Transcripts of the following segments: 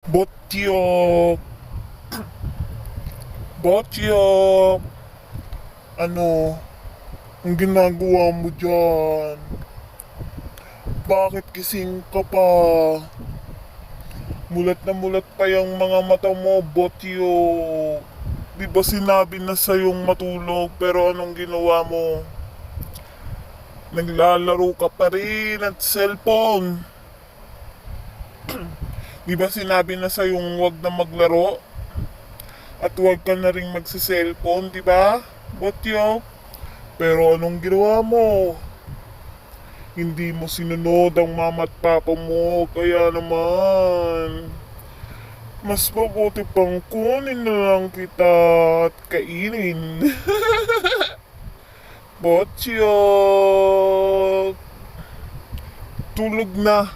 Botyok! Botyok! Ano? Ang ginagawa mo dyan? Bakit gising ka pa? Mulat na mulat pa yung mga mata mo, Botyok. Di ba sinabi na sa'yong matulog pero anong ginawa mo? Naglalaro ka pa rin at cellphone. Di ba sinabi na sa'yong wag na maglaro? At wag ka na rin magsa-cellphone, di ba? Botyok. Pero anong ginawa mo? Hindi mo sinunod ang mama at papa mo, kaya naman mas mabuti pang kunin na lang kita at kainin. Botyok! Tulog na.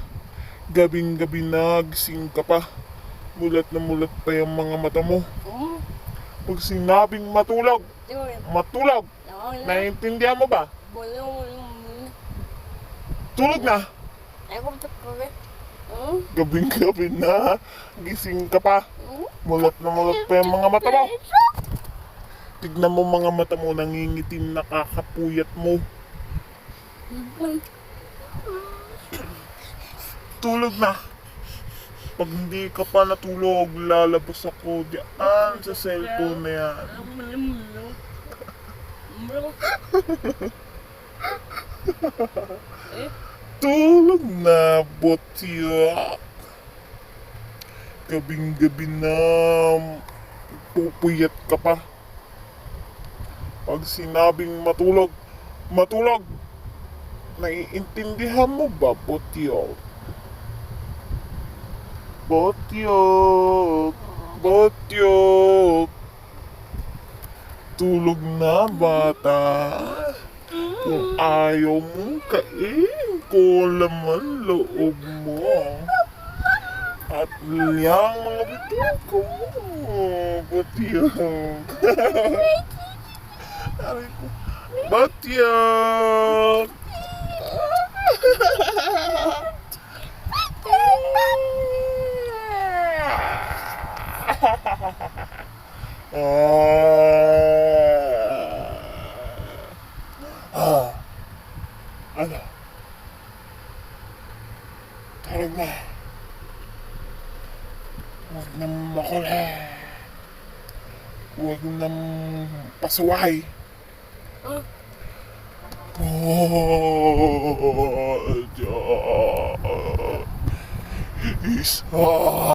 Gabing-gabi na, gising ka pa. Mulat na mulat pa yung mga mata mo. Pag sinabing matulog, matulog! Naiintindihan mo ba? Tulog na! Gabing-gabi na, gising ka pa. Mulat na mulat pa yung mga mata mo. Tignan mo mga mata mo, nangingitim, nakakapuyat mo. Tulog na. Pag hindi ka pa natulog, lalabas ako diyan sa cellphone na yan. Tulog na, Botyok. Gabing-gabi na, pupuyat ka pa. Pag sinabing matulog, matulog. Naiintindihan mo ba, Botyok? Botyok! Botyok! Tulog na, bata. Kung ayaw mo, kain ko laman loob mo. At liyang mga bituko mo, Botyok. Sabi ko, Botyok! Ano? Tulog na. Huwag nang makulit. Huwag nang pasuway. Isa.